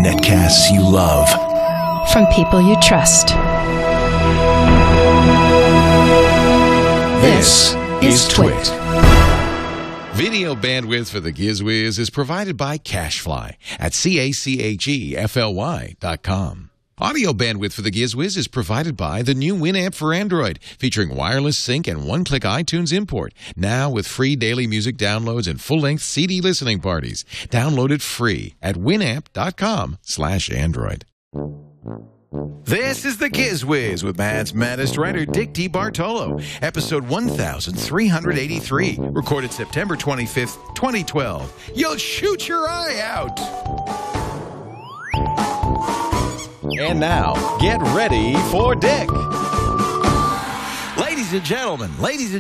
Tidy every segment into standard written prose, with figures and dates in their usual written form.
Netcasts you love. From people you trust. This is TWiT. Video bandwidth for the Giz Wiz is provided by CacheFly at CacheFly.com. Audio bandwidth for the Giz Wiz is provided by the new Winamp for Android, featuring wireless sync and one-click iTunes import. Now with free daily music downloads and full-length CD listening parties. Download it free at winamp.com/Android. This is the Giz Wiz with Matt's maddest writer, Dick DeBartolo. Episode 1383, recorded September 25th, 2012. You'll shoot your eye out. And now, get ready for Dick. Ladies and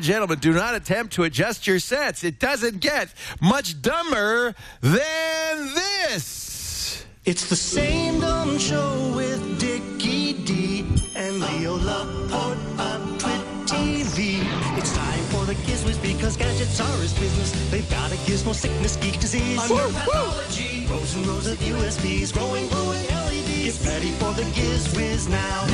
gentlemen, do not attempt to adjust your sets. It doesn't get much dumber than this. It's the same dumb show with Dickie D and Leo Laporte on TWiT TV. It's time for the Giz Wiz because gadgets are his business. They've got a gizmo sickness, geek disease. Under pathology, rows and rows of USBs, growing, glowing LEDs. Get ready for the Giz Wiz now.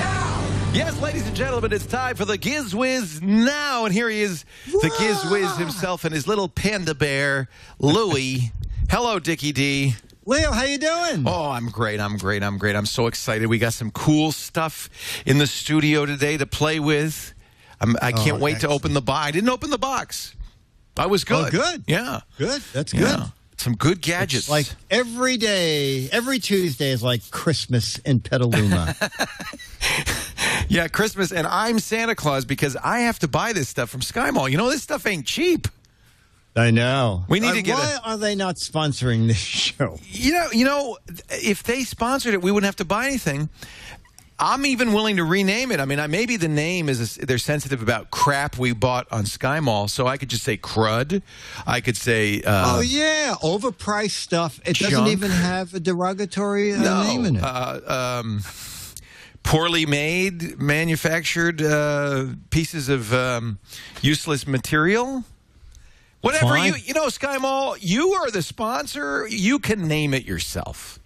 Yes, ladies and gentlemen, it's time for the Giz Wiz now. And here he is, the Giz Wiz himself and his little panda bear, Louie. Hello, Dickie D. Leo, how you doing? Oh, I'm great. I'm so excited. We got some cool stuff in the studio today to play with. I can't wait to open the box. I didn't open the box. I was good. Oh, good. Yeah. Good. That's good. Some good gadgets. It's like every day, every Tuesday is like Christmas in Petaluma. Yeah, Christmas. And I'm Santa Claus because I have to buy this stuff from Sky Mall. You know, this stuff ain't cheap. I know. We need to get. Why are they not sponsoring this show? You know, if they sponsored it, we wouldn't have to buy anything. I'm even willing to rename it. I mean, maybe the name is they're sensitive about crap we bought on Sky Mall, so I could just say crud. I could say overpriced stuff. It junk. Doesn't even have a derogatory name in it. Poorly made, manufactured pieces of useless material. Whatever you know, Sky Mall, you are the sponsor. You can name it yourself.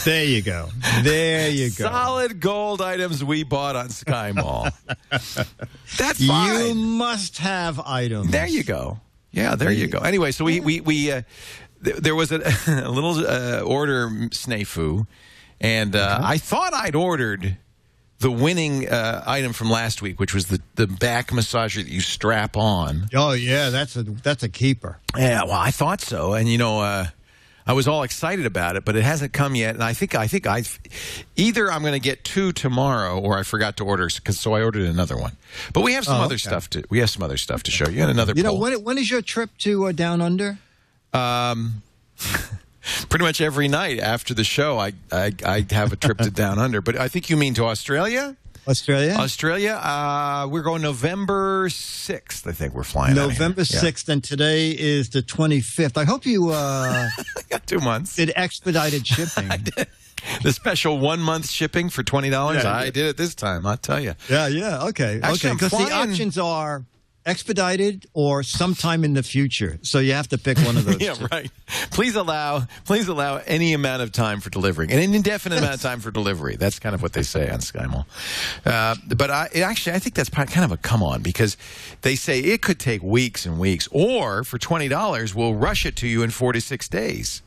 There you go. There you go. Solid gold items we bought on Sky Mall. That's fine. You must have items. There you go. Yeah, there you go. Anyway, so there was a little order snafu, and I thought I'd ordered the winning item from last week, which was the back massager that you strap on. Oh yeah, that's a keeper. Yeah, well, I thought so, and I was all excited about it, but it hasn't come yet. And I think either I'm going to get two tomorrow, or I forgot to order, so I ordered another one. But we have some other stuff to. We have some other stuff to show you. And another. When is your trip to Down Under? Pretty much every night after the show, I have a trip to Down Under. But I think you mean to Australia? Australia, we're going November 6th, I think we're flying November 6th, and today is the 25th. I hope you got 2 months. Did expedited shipping. I did. The special 1 month shipping for $20. Yeah, I did it this time, I'll tell you. Yeah, okay. Actually, because the options are expedited or sometime in the future. So you have to pick one of those. Yeah, right. Please allow any amount of time for delivering, an indefinite amount of time for delivery. That's kind of what they say on Sky Mall. But I think that's kind of a come on, because they say it could take weeks and weeks, or for $20, we'll rush it to you in 4 to 6 days.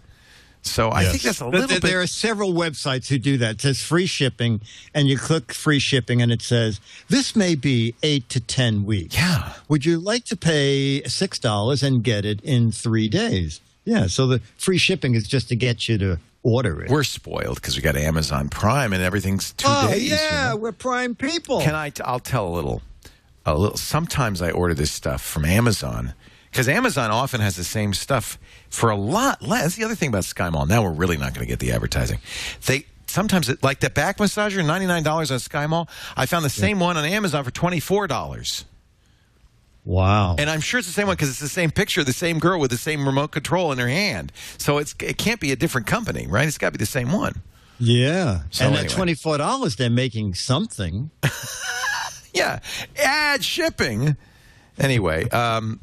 So I think that's a little bit. There are several websites who do that. It says free shipping, and you click free shipping, and it says, this may be 8 to 10 weeks. Yeah. Would you like to pay $6 and get it in 3 days? Yeah, so the free shipping is just to get you to order it. We're spoiled because we got Amazon Prime, and everything's 2 days. Yeah, we're Prime people. I'll tell a little. Sometimes I order this stuff from Amazon, because Amazon often has the same stuff for a lot less. That's the other thing about Sky Mall. Now we're really not going to get the advertising. Sometimes, like that back massager, $99 on Sky Mall. I found the same one on Amazon for $24. Wow. And I'm sure it's the same one because it's the same picture, the same girl with the same remote control in her hand. So it can't be a different company, right? It's got to be the same one. Yeah. So and anyway. at $24, they're making something. Yeah. Add shipping. Anyway,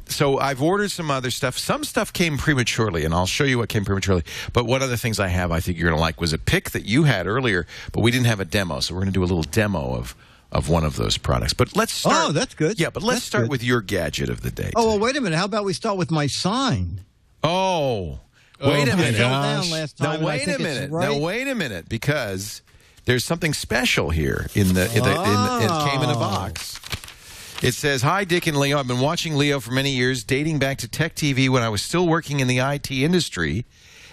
so I've ordered some other stuff. Some stuff came prematurely, and I'll show you what came prematurely. But one of the things I have I think you're going to like was a pick that you had earlier, but we didn't have a demo. So we're going to do a little demo of one of those products. But let's start. Oh, that's good. Yeah, but let's start with your gadget of the day. Oh, well, wait a minute. How about we start with my sign? Oh, wait a minute. Fell down last time, Now, wait a minute. Now, wait a minute, because there's something special here it came in a box. It says, "Hi, Dick and Leo. I've been watching Leo for many years, dating back to Tech TV when I was still working in the IT industry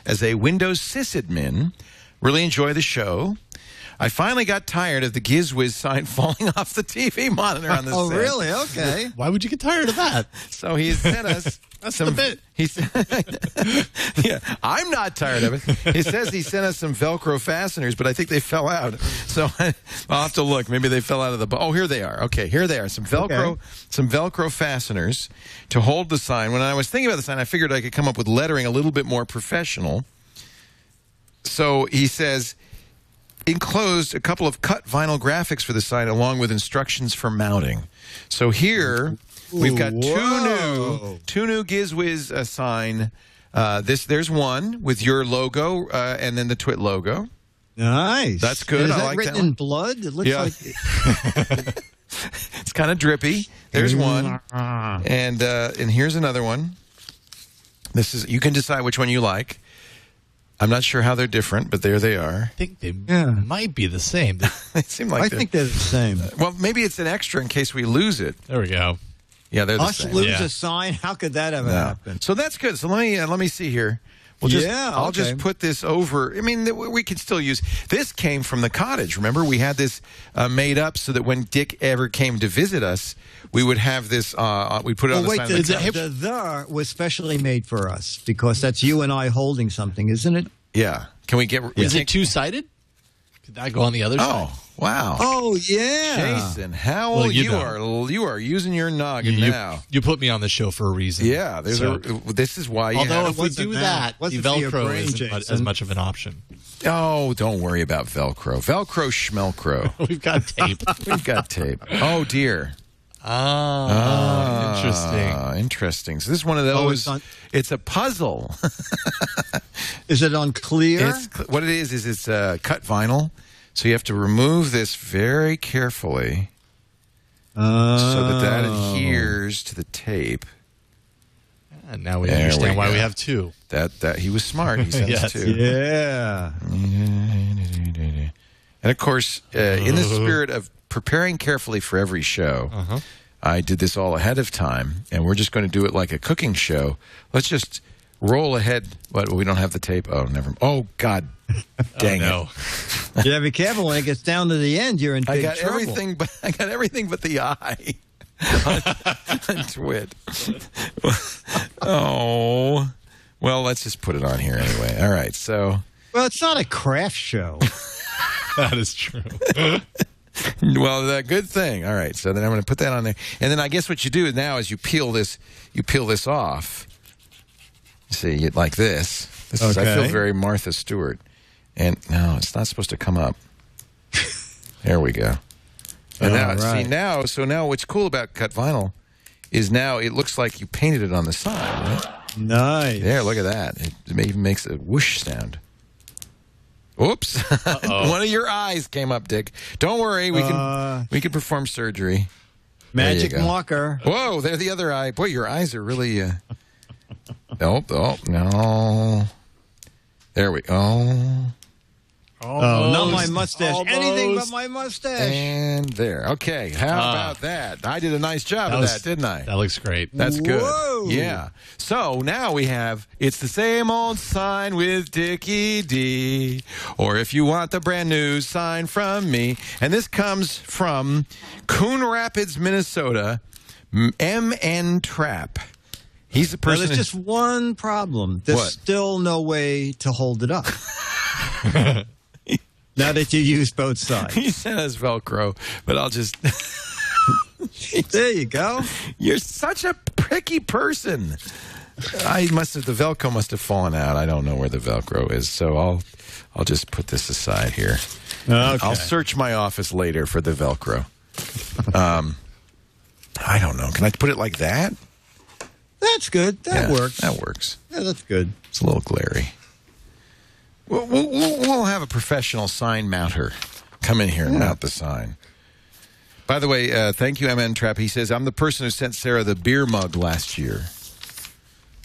as a Windows sysadmin. Really enjoy the show. I finally got tired of the Giz Wiz sign falling off the TV monitor on the set. Oh, really? Okay. Why would you get tired of that? So he sent us some bit. Yeah, I'm not tired of it. He says he sent us some Velcro fasteners, but I think they fell out. So I'll have to look. Maybe they fell out of the. Oh, here they are. Okay, here they are. Some Velcro fasteners to hold the sign. When I was thinking about the sign, I figured I could come up with lettering a little bit more professional. So he says, enclosed a couple of cut vinyl graphics for the sign along with instructions for mounting. So here we've got two new Giz Wiz sign. There's one with your logo and then the TWiT logo. Nice. That's good. Is I that like written that one. in blood? It looks like it's kind of drippy. There's one. And here's another one. You can decide which one you like. I'm not sure how they're different, but there they are. I think they might be the same. They seem like I think they're the same. Well, maybe it's an extra in case we lose it. There we go. Yeah, they're the Us same. lose a sign? How could that ever happen? So that's good. So let me see here. I'll just put this over. I mean, we can still use. This came from the cottage. Remember, we had this made up so that when Dick ever came to visit us, we would have this. We put it on the side of the cottage. The was specially made for us because that's you and I holding something, isn't it? Yeah. Can we get? Is it two-sided? Could that go on the other side? Oh, wow. Oh, yeah. Jason, how you are using your noggin now. You put me on the show for a reason. Yeah, this is why you although have if we do that, the Velcro isn't as much of an option. Oh, don't worry about Velcro. Velcro schmelcro. We've got tape. We've got tape. Oh, dear. Interesting. So this is one of those. It's a puzzle. Is it unclear? What it is it's cut vinyl. So you have to remove this very carefully so that adheres to the tape. And now we understand why we have two. That he was smart. He sent us two. Yeah. And of course, in the spirit of preparing carefully for every show, I did this all ahead of time, and we're just going to do it like a cooking show. Let's just roll ahead. But we don't have the tape. Oh, never. Oh, God. Dang it. Yeah, be careful when it gets down to the end. You're in big trouble. I got everything but the eye on TWiT. Oh. Well, let's just put it on here anyway. All right, so. Well, it's not a craft show. That is true. Well, good thing. All right, so then I'm going to put that on there, and then I guess what you do now is you peel this off. See, like this. I feel very Martha Stewart, and no, it's not supposed to come up. There we go. And now, now what's cool about cut vinyl is now it looks like you painted it on the side, right? Nice. There, look at that. It even makes a whoosh sound. Oops. One of your eyes came up, Dick. Don't worry. We can perform surgery. Magic marker. Whoa, there's the other eye. Boy, your eyes are really... no. There we go. Oh, not my mustache. Almost. Anything but my mustache. And there. Okay, how about that? I did a nice job of that, didn't I? That looks great. That's good. Whoa. Yeah. So now we have, it's the same old sign with Dickie D. Or if you want the brand new sign from me. And this comes from Coon Rapids, Minnesota, MN Trap. He's the person. There's just one problem. There's still no way to hold it up. Now that you use both sides. He sent us Velcro, but I'll just... There you go. You're such a pricky person. The Velcro must have fallen out. I don't know where the Velcro is, so I'll just put this aside here. Okay. I'll search my office later for the Velcro. I don't know. Can I put it like that? That's good. That works. That works. Yeah, that's good. It's a little glary. We'll have a professional sign mounter come in here and mount the sign. By the way, thank you, MN Trap. He says, I'm the person who sent Sarah the beer mug last year.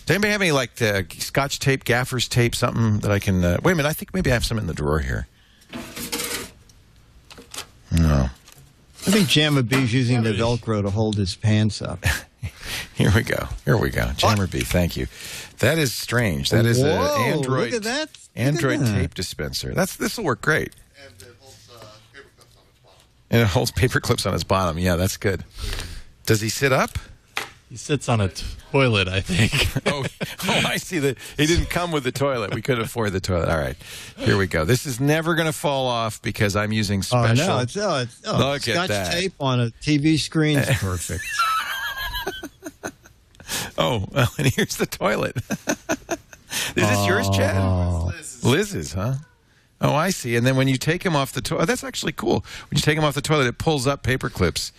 Does anybody have any, like, Scotch tape, gaffer's tape, something that I can... wait a minute, I think maybe I have some in the drawer here. No. I think Jammer B's using the Velcro to hold his pants up. Here we go. Jammer B, thank you. That is strange. That is an Android, look at that. Android tape dispenser. This will work great. And it holds paper clips on its bottom. Yeah, that's good. Does he sit up? He sits on a toilet, I think. Oh, I see that. He didn't come with the toilet. We couldn't afford the toilet. All right, here we go. This is never going to fall off because I'm using special. Oh, no, Look Scotch at that. tape on a TV screen is perfect. Oh, and here's the toilet. Is this yours, Chad? Liz's, huh? Oh, I see. And then when you take him off the toilet, that's actually cool. When you take him off the toilet, it pulls up paper clips.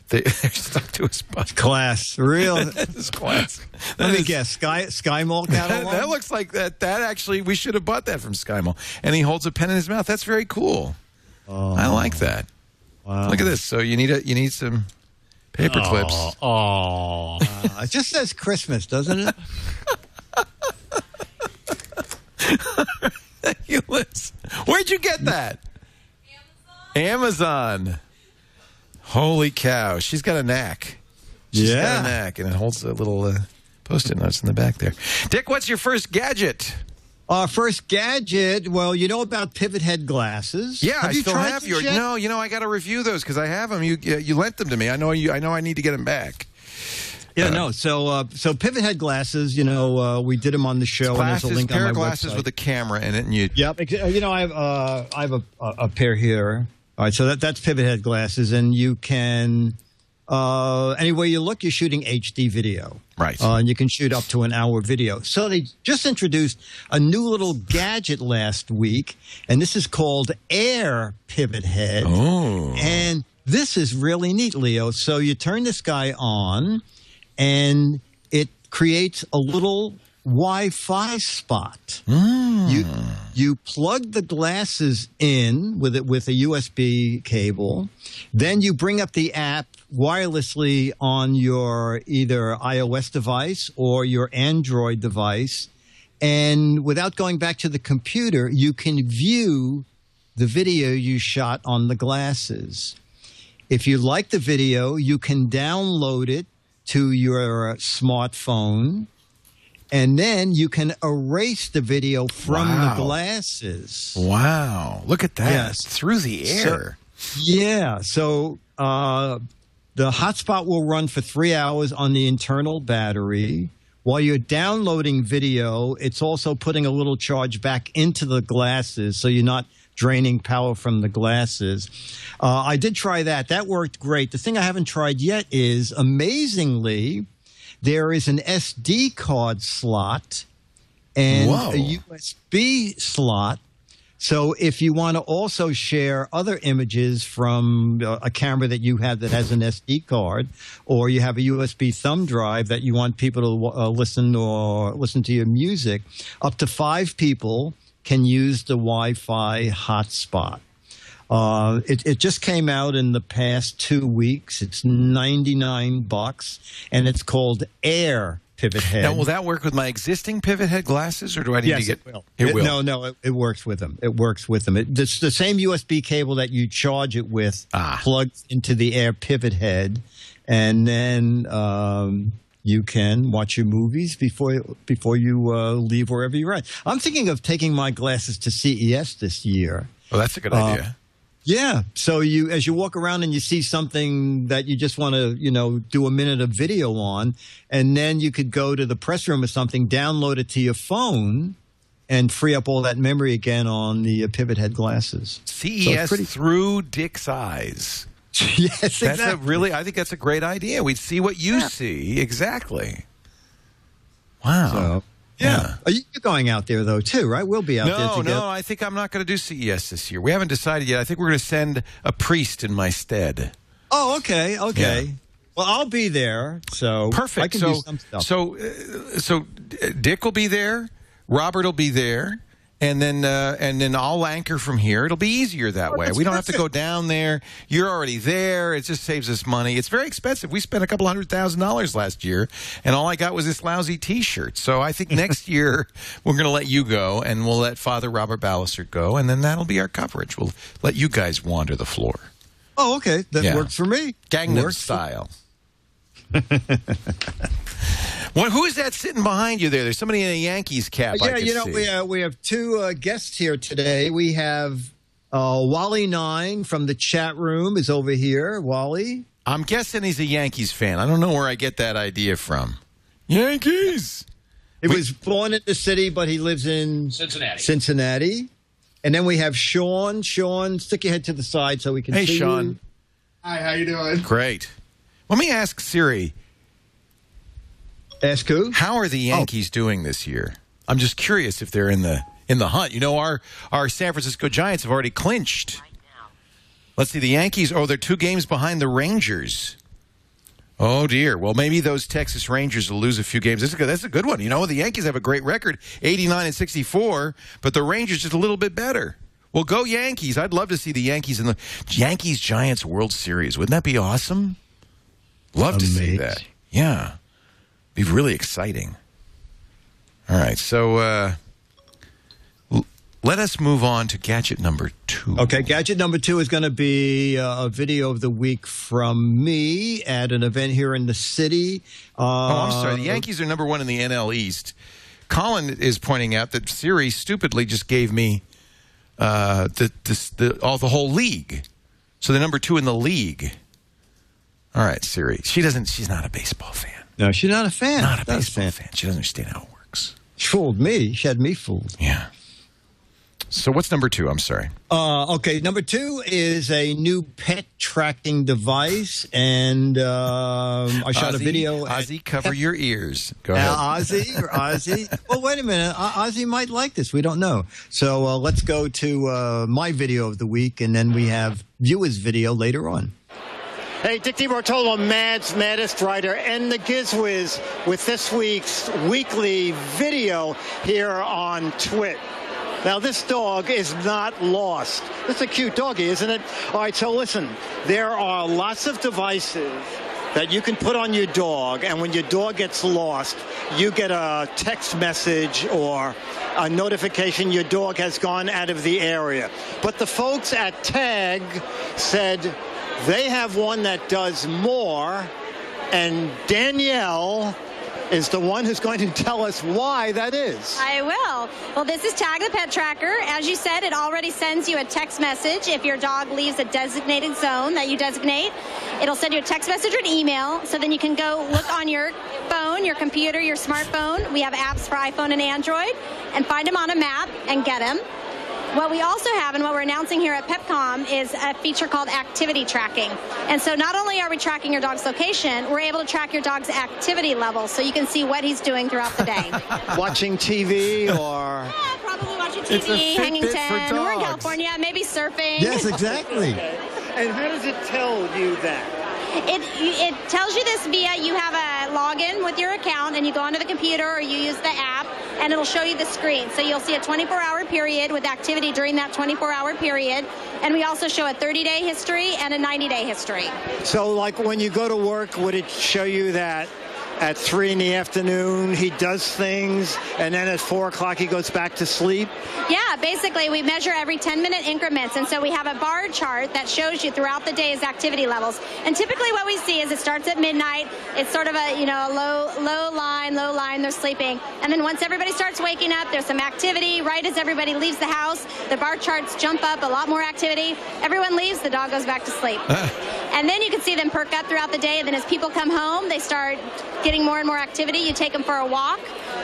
They're stuck to his butt. Class. Real. It's class. Let me guess. Sky Mall catalog? That looks like that. That actually, we should have bought that from Sky Mall. And he holds a pen in his mouth. That's very cool. Oh. I like that. Wow. Look at this. So you need some paper clips. Oh. It just says Christmas, doesn't it? Thank you, Liz. Where'd you get that? Amazon. Holy cow. She's got a knack. She's got a knack, and it holds a little Post-it notes in the back there. Dick, what's your first gadget? First gadget, well, you know about Pivothead glasses. Yeah, have I you still tried have these yours. yet? No, I got to review those because I have them. You lent them to me. I know I need to get them back. Yeah, no. So Pivothead glasses, we did them on the show. Glasses, and there's a link pair on of my glasses website. with a camera in it, and you. Yep. I have a pair here. All right, so that's Pivothead glasses, and you can any way you look, you're shooting HD video. Right. And you can shoot up to an hour video. So they just introduced a new little gadget last week, and this is called Air Pivothead. Oh. And this is really neat, Leo. So you turn this guy on, and it creates a little Wi-Fi spot. You plug the glasses in with a USB cable. Then you bring up the app wirelessly on your either iOS device or your Android device. And without going back to the computer, you can view the video you shot on the glasses. If you like the video, you can download it to your smartphone. And then you can erase the video from the glasses. Wow. Look at that. Yes. Through the air. So the hotspot will run for 3 hours on the internal battery. While you're downloading video, it's also putting a little charge back into the glasses, so you're not draining power from the glasses. I did try that. That worked great. The thing I haven't tried yet is, amazingly, there is an SD card slot and a USB slot. So if you want to also share other images from a camera that you have that has an SD card, or you have a USB thumb drive that you want people to listen to your music, up to 5 people can use the Wi-Fi hotspot. It just came out in the past 2 weeks. It's $99, and it's called Air Pivothead. Now, will that work with my existing Pivothead glasses, or do I need to get? It will. No, it works with them. It works with them. It's the same USB cable that you charge it with plugs into the Air Pivothead, and then you can watch your movies before you leave wherever you're at. I'm thinking of taking my glasses to CES this year. Well, that's a good idea. Yeah. So as you walk around and you see something that you just want to, do a minute of video on, and then you could go to the press room or something, download it to your phone, and free up all that memory again on the Pivothead glasses. CES through Dick's eyes. Yes, exactly. I think that's a great idea. We'd see what you see. Exactly. Wow. So, yeah. You're going out there, though, too, right? We'll be out there together. No, I think I'm not going to do CES this year. We haven't decided yet. I think we're going to send a priest in my stead. Oh, okay. Well, I'll be there, so Perfect. I can do some stuff. So Dick will be there. Robert will be there. And then I'll anchor from here. It'll be easier that way. We don't have to go down there. You're already there. It just saves us money. It's very expensive. We spent a couple $100,000 last year, and all I got was this lousy T-shirt. So I think next year we're going to let you go, and we'll let Father Robert Ballester go, and then that'll be our coverage. We'll let you guys wander the floor. Oh, okay. That works for me. Gangnam style. Who is that sitting behind you there? There's somebody in a Yankees cap. Yeah, we have two guests here today. We have Wally9 from the chat room is over here. Wally? I'm guessing he's a Yankees fan. I don't know where I get that idea from. Yankees! He was born in the city, but he lives in Cincinnati. And then we have Sean. Sean, stick your head to the side so we can see you. Hey, Sean. Hi, how you doing? Great. Let me ask Siri. Ask who? How are the Yankees doing this year? I'm just curious if they're in the hunt. You know, our San Francisco Giants have already clinched. Let's see, the Yankees, they're 2 games behind the Rangers. Oh, dear. Well, maybe those Texas Rangers will lose a few games. That's a good one. You know, the Yankees have a great record, 89-64, but the Rangers just a little bit better. Well, go Yankees. I'd love to see the Yankees in the Yankees-Giants World Series. Wouldn't that be awesome? Love to see that. Yeah. Be really exciting. All right, so let us move on to gadget number 2. Okay, gadget number 2 is going to be a video of the week from me at an event here in the city. I'm sorry. The Yankees are number 1 in the NL East. Colin is pointing out that Siri stupidly just gave me the whole league. So they're number 2 in the league. All right, Siri. She's not a baseball fan. No, she's not a fan. Not a baseball fan. She doesn't understand how it works. She fooled me. She had me fooled. Yeah. So what's number 2? I'm sorry. Okay, number 2 is a new pet tracking device, and I shot a video. Ozzy, cover your ears. Go ahead. Ozzy. Well, wait a minute. Ozzy might like this. We don't know. So let's go to my video of the week, and then we have viewers' video later on. Hey, Dick DeBartolo, Mad's Maddest Writer, and the Giz Wiz with this week's weekly video here on TWiT. Now, this dog is not lost. This is a cute doggy, isn't it? All right, so listen, there are lots of devices that you can put on your dog, and when your dog gets lost, you get a text message or a notification your dog has gone out of the area. But the folks at Tag said they have one that does more, and Danielle is the one who's going to tell us why that is. I will. Well, this is Tag the Pet Tracker. As you said, it already sends you a text message if your dog leaves a designated zone that you designate. It'll send you a text message or an email, so then you can go look on your phone, your computer, your smartphone. We have apps for iPhone and Android, and find them on a map and get them. What we also have, and what we're announcing here at PepCom, is a feature called activity tracking. And so not only are we tracking your dog's location, we're able to track your dog's activity level, so you can see what he's doing throughout the day. Watching TV or... Yeah, probably watching TV, hanging 10. We're in California, maybe surfing. Yes, exactly. And how does it tell you that? It tells you this via, you have a login with your account, and you go onto the computer or you use the app, and it'll show you the screen. So you'll see a 24-hour period with activity during that 24-hour period. And we also show a 30-day history and a 90-day history. So like when you go to work, would it show you that at 3 in the afternoon he does things, and then at 4 o'clock he goes back to sleep? Yeah, basically we measure every 10-minute increments, and so we have a bar chart that shows you throughout the day's activity levels. And typically what we see is it starts at midnight. It's sort of a, low line, they're sleeping. And then once everybody starts waking up, there's some activity. Right as everybody leaves the house, the bar charts jump up, a lot more activity. Everyone leaves, the dog goes back to sleep. And then you can see them perk up throughout the day, and then as people come home, they start getting more and more activity. You take them for a walk,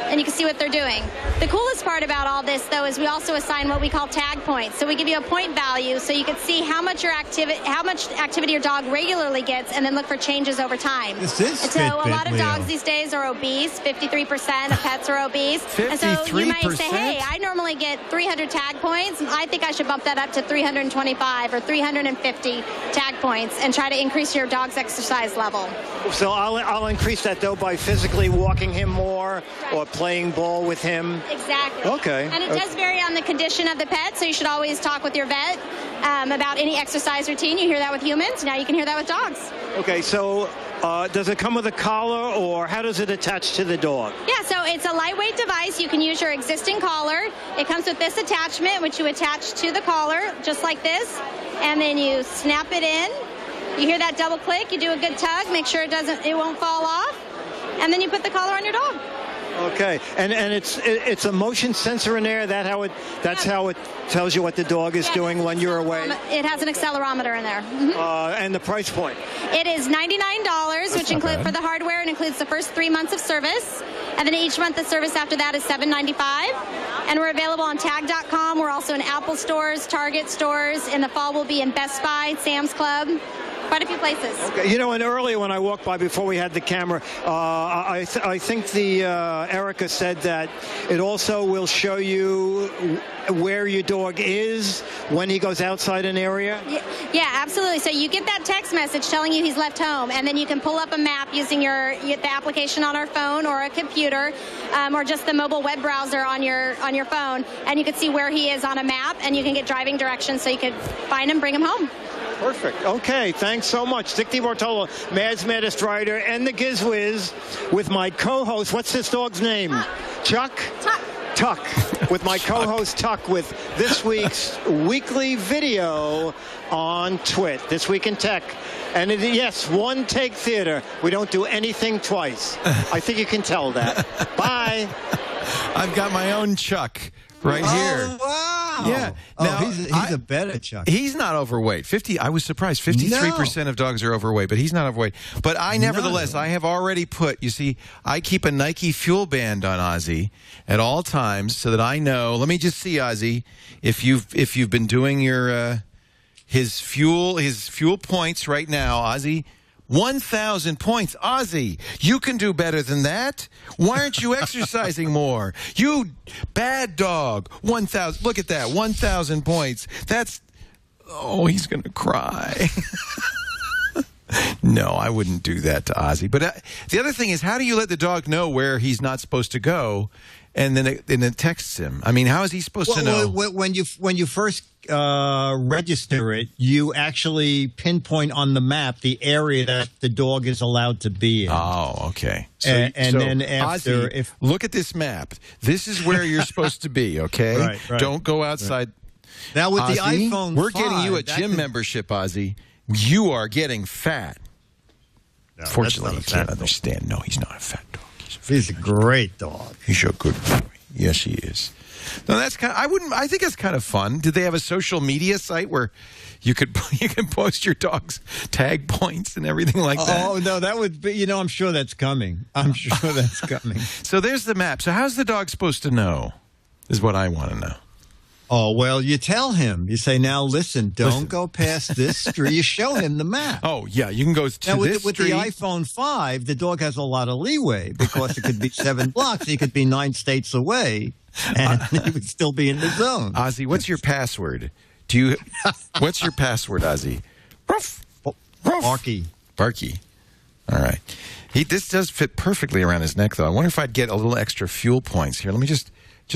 and you can see what they're doing. The coolest part about all this, though, is we also assign what we call tag points. So we give you a point value, so you can see how much activity your dog regularly gets, and then look for changes over time. This is and so a lot of dogs these days are obese. 53% of pets are obese. 53%? And so you might say, hey, I normally only get 300 tag points. I think I should bump that up to 325 or 350 tag points and try to increase your dog's exercise level. So I'll increase that, though, by physically walking him more or playing ball with him. Exactly. Okay. And it does vary on the condition of the pet, so you should always talk with your vet about any exercise routine. You hear that with humans. Now you can hear that with dogs. Okay, so does it come with a collar, or how does it attach to the dog? Yeah, so it's a lightweight device. You can use your existing collar. It comes with this attachment, which you attach to the collar, just like this, and then you snap it in. You hear that double click. You do a good tug. Make sure it won't fall off, and then you put the collar on your dog. Okay, and it's a motion sensor in there. That's how it tells you what the dog is doing when you're away. It has an accelerometer in there. Mm-hmm. And the price point? It is $99, which includes for the hardware. It includes the first 3 months of service, and then each month of service after that is $7.95. And we're available on tag.com. We're also in Apple stores, Target stores. In the fall, we'll be in Best Buy, Sam's Club. Quite a few places. Okay. You know, and earlier when I walked by before we had the camera, I think Erica said that it also will show you where your dog is when he goes outside an area. Yeah, absolutely. So you get that text message telling you he's left home, and then you can pull up a map using the application on our phone or a computer, or just the mobile web browser on your phone, and you can see where he is on a map, and you can get driving directions so you could find him, bring him home. Perfect. Okay, thanks so much. Dick DeBartolo, Mad's Maddest Writer, and the Giz Wiz, with my co-host. What's this dog's name? Chuck? Tuck. With my co-host Tuck, with this week's weekly video on TWiT, This Week in Tech. And yes, one take theater. We don't do anything twice. I think you can tell that. Bye. I've got my own Chuck right here. Oh, wow. Yeah. Now, he's a better Chuck. He's not overweight. I was surprised. 53% of dogs are overweight, but he's not overweight. But nevertheless, I have already put, you see, I keep a Nike fuel band on Ozzy at all times so that I know. Let me just see, Ozzy, if you've been doing your his fuel points right now, Ozzy. 1,000 points. Ozzy, you can do better than that. Why aren't you exercising more? You bad dog. 1,000. Look at that. 1,000 points. He's going to cry. No, I wouldn't do that to Ozzy. But the other thing is, how do you let the dog know where he's not supposed to go? And then it texts him. I mean, how is he supposed to know? When you first register it, you actually pinpoint on the map the area that the dog is allowed to be in. Oh, okay. So then after, Ozzy, look at this map. This is where you're supposed to be. Okay, right. Don't go outside. Right. Now with Ozzy, the iPhone, we're getting you a gym membership, Ozzy. You are getting fat. No, Fortunately, you can't understand. No, he's not a fat dog. He's a great dog. He's a good boy. Yes, he is. No, that's kind of, I think it's kind of fun. Did they have a social media site where you can post your dog's tag points and everything like that? Oh no, that would be. I'm sure that's coming. I'm sure that's coming. So there's the map. So how's the dog supposed to know? Is what I want to know. Oh, well, you tell him. You say, now, listen, don't go past this street. You show him the map. Oh, yeah, you can go to now, this with street. the iPhone 5, the dog has a lot of leeway because it could be 7 blocks. He could be 9 states away, and he would still be in the zone. Ozzy, what's your password? What's your password, Ozzy? Ruff. Ruff. Barky. All right. This does fit perfectly around his neck, though. I wonder if I'd get a little extra fuel points here. Let me just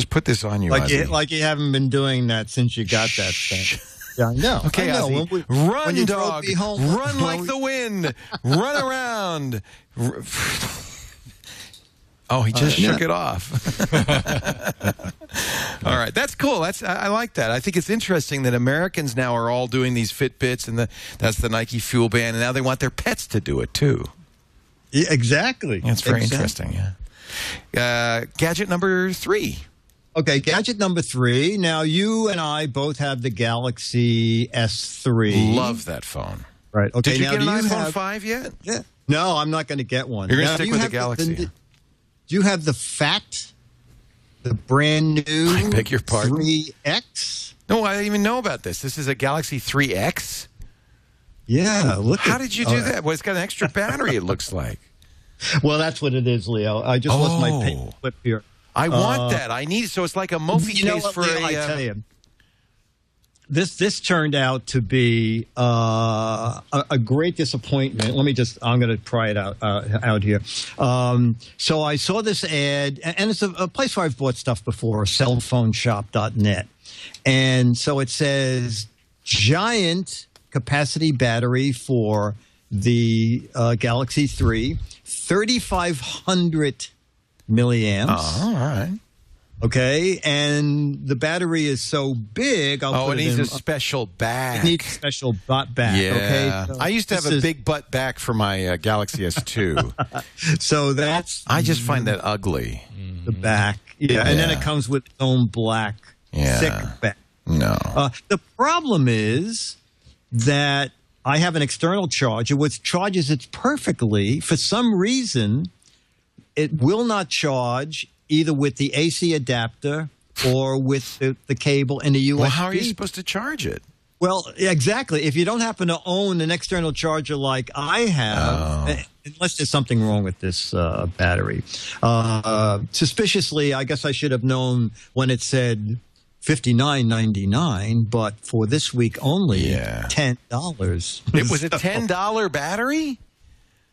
put this on you, Ozzy. Like you haven't been doing that since you got that thing. Yeah, I know. Okay, I know. Ozzy. Run, dog. Run like the wind. Run around. Oh, he just shook it off. All right. That's cool. I like that. I think it's interesting that Americans now are all doing these Fitbits, and that's the Nike Fuel Band, and now they want their pets to do it, too. Yeah, exactly. That's very interesting, yeah. Gadget number 3. Okay, gadget number 3. Now, you and I both have the Galaxy S3. Love that phone. Right. Okay. Did you now, get an iPhone 5 yet? Yeah. No, I'm not going to get one. You're going to stick with the Galaxy. Do you have the the brand new I beg your pardon? 3X? No, I didn't even know about this. This is a Galaxy 3X? Yeah. How did you do that? Well, it's got an extra battery, it looks like. Well, that's what it is, Leo. I just lost my paper clip here. I want that. I need so it's like a Mophie case for Leo, a. I tell you, this turned out to be a great disappointment. I'm going to try it out here. So I saw this ad, and it's a place where I've bought stuff before, cellphoneshop.net. And so it says giant capacity battery for the Galaxy 3, 3,500 milliamps. Oh, all right. Okay, and the battery is so big. It needs a special back. It needs a special butt back. Yeah. Okay, I used to have a big butt back for my Galaxy S2. So that's. I just find that ugly. The back. Yeah, and then it comes with its own black, thick back. No. The problem is that I have an external charger which charges it perfectly. For some reason, it will not charge either with the AC adapter or with the cable and the USB. Well, how are you supposed to charge it? Well, exactly. If you don't happen to own an external charger like I have, unless there's something wrong with this battery. Suspiciously, I guess I should have known when it said $59.99, but for this week only, $10. It was a $10 battery?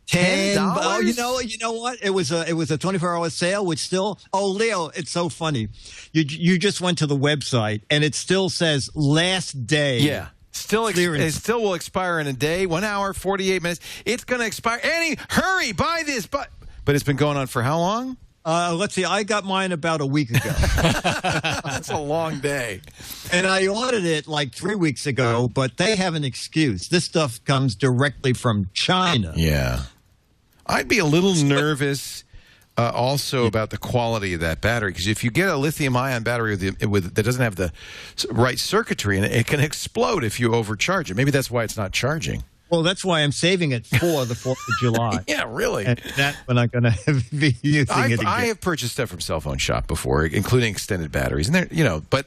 $10? Oh, you know what? It was a 24-hour sale, which still. Oh, Leo, it's so funny. You just went to the website and it still says last day. Yeah, it still will expire in a day, 1 hour, 48 minutes. It's going to expire. Annie, hurry, buy this. But it's been going on for how long? Let's see. I got mine about a week ago. That's a long day. And I ordered it like 3 weeks ago, but they have an excuse. This stuff comes directly from China. Yeah. I'd be a little nervous also about the quality of that battery, because if you get a lithium-ion battery that doesn't have the right circuitry in it, it can explode if you overcharge it. Maybe that's why it's not charging. Well, that's why I'm saving it for the 4th of July. Yeah, really. And that's when I'm going to be using it again. I have purchased stuff from Cell Phone Shop before, including extended batteries, and but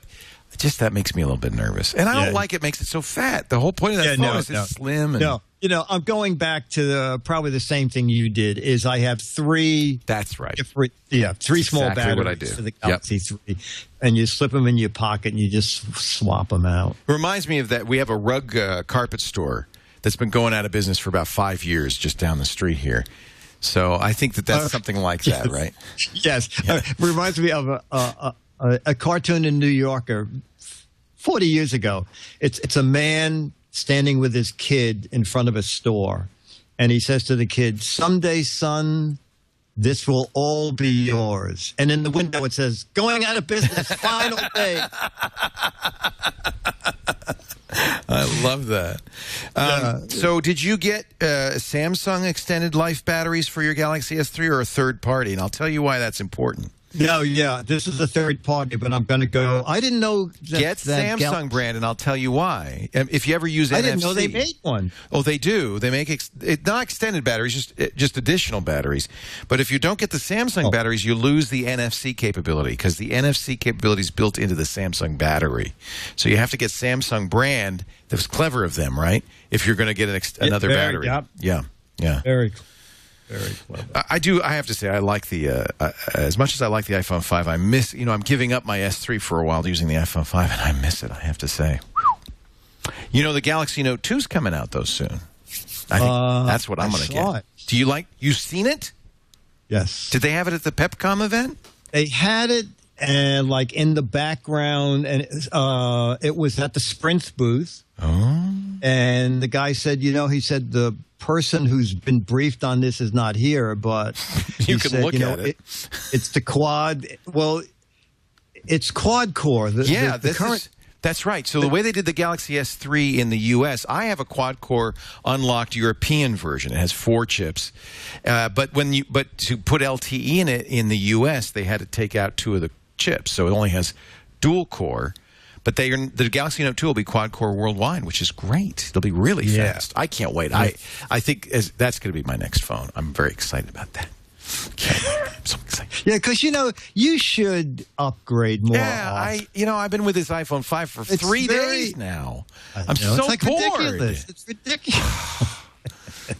just that makes me a little bit nervous. And I don't like it makes it so fat. The whole point of that phone is it's slim. And, I'm going back to probably the same thing you did. Is I have 3. That's right. 3 small exactly batteries what I do. for the Galaxy 3, and you slip them in your pocket and you just swap them out. Reminds me of that. We have a rug carpet store that's been going out of business for about 5 years just down the street here. So I think that's something like that, right? Yes. Yeah. Reminds me of a cartoon in New Yorker 40 years ago. It's a man standing with his kid in front of a store, and he says to the kid, "Someday, son, this will all be yours." And in the window it says, "Going out of business, final day." I love that. So did you get Samsung extended life batteries for your Galaxy S3 or a third party? And I'll tell you why that's important. No, this is a third party, but I'm going to go. I didn't know Get Samsung brand, and I'll tell you why. If you ever use NFC. I didn't know they made one. Oh, they do. They make not extended batteries, just additional batteries. But if you don't get the Samsung batteries, you lose the NFC capability, because the NFC capability is built into the Samsung battery. So you have to get Samsung brand. That was clever of them, right? If you're going to get another battery. Yep. Yeah. Very clever. I have to say, I like the as much as I like the iPhone 5. I miss. I'm giving up my S3 for a while using the iPhone 5, and I miss it. I have to say. The Galaxy Note 2 is coming out though soon. I think that's what I'm going to get. Do you like? You've seen it? Yes. Did they have it at the Pepcom event? They had it, and like in the background, and it was at the Sprint booth. Oh. And the guy said, he said the person who's been briefed on this is not here, but you can look at it. It's the quad. Well, it's quad core. That's right. So the way they did the Galaxy S3 in the U.S., I have a quad core unlocked European version. It has 4 chips, but to put LTE in it in the U.S., they had to take out 2 of the chips, so it only has dual core. But the Galaxy Note 2 will be quad-core worldwide, which is great. It'll be really fast. I can't wait. I think that's going to be my next phone. I'm very excited about that. I'm so excited. Yeah, because, you should upgrade more. Yeah, I've been with this iPhone 5 for 3 days now. I'm so bored. Ridiculous. It's ridiculous.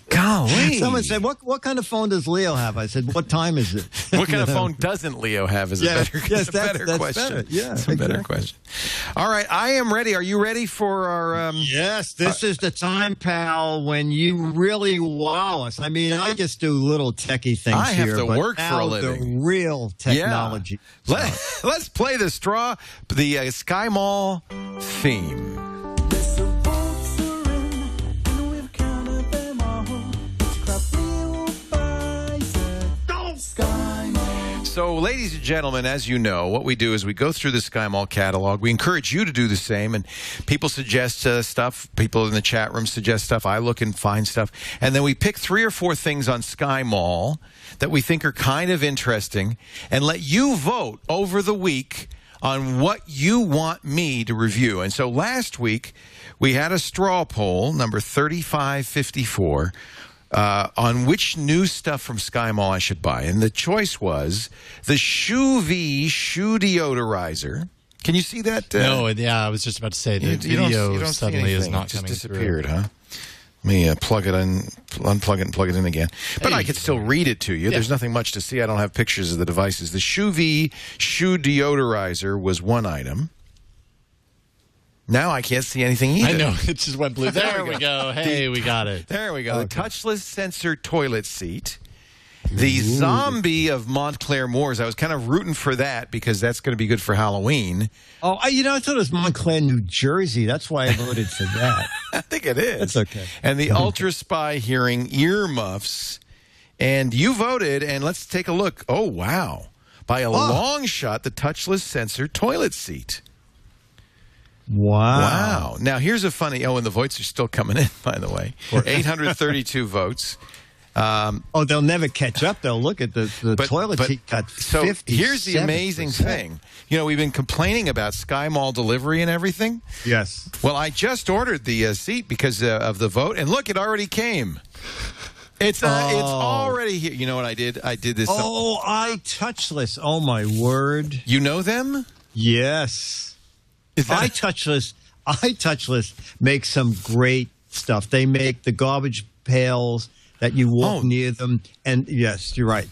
God. Golly. Someone said, what kind of phone does Leo have? I said, what time is it? What kind of phone doesn't Leo have is a better question. Better. Yeah, that's a better question. All right, I am ready. Are you ready for our... Yes, this is the time, pal, when you really wow us. I mean, I just do little techie things I have here, to but work for a living. The real technology. Yeah. Let's play the Sky Mall theme. So, ladies and gentlemen, as you know, what we do is we go through the Sky Mall catalog. We encourage you to do the same, and people suggest stuff. People in the chat room suggest stuff. I look and find stuff. And then we pick 3 or 4 things on Sky Mall that we think are kind of interesting and let you vote over the week on what you want me to review. And so last week, we had a straw poll, number 3554, on which new stuff from Sky Mall I should buy. And the choice was the shoe deodorizer. Can you see that? No, yeah, I was just about to say the video suddenly is not coming disappeared, through. Huh? Let me plug it in, unplug it and plug it in again. But I could still read it to you. Yeah. There's nothing much to see. I don't have pictures of the devices. The shoe deodorizer was one item. Now I can't see anything either. I know. It just went blue. There we go. Hey, we got it. There we go. Okay. The touchless sensor toilet seat. The zombie of Montclair Moors. I was kind of rooting for that because that's going to be good for Halloween. Oh, I thought it was Montclair, New Jersey. That's why I voted for that. I think it is. That's okay. And the Ultra Spy hearing earmuffs. And you voted, and let's take a look. Oh, wow. By a long shot, the touchless sensor toilet seat. Wow. Now, here's a funny... Oh, and the votes are still coming in, by the way. 832 votes. They'll never catch up. They'll look at the toilet seat got 50. Here's the amazing thing. You know, we've been complaining about Sky Mall delivery and everything. Yes. Well, I just ordered the seat because of the vote, and look, it already came. It's already here. You know what I did? I did this. iTouchless. Oh, my word. You know them? Yes. iTouchless makes some great stuff. They make the garbage pails that you walk near them. And yes, you're right.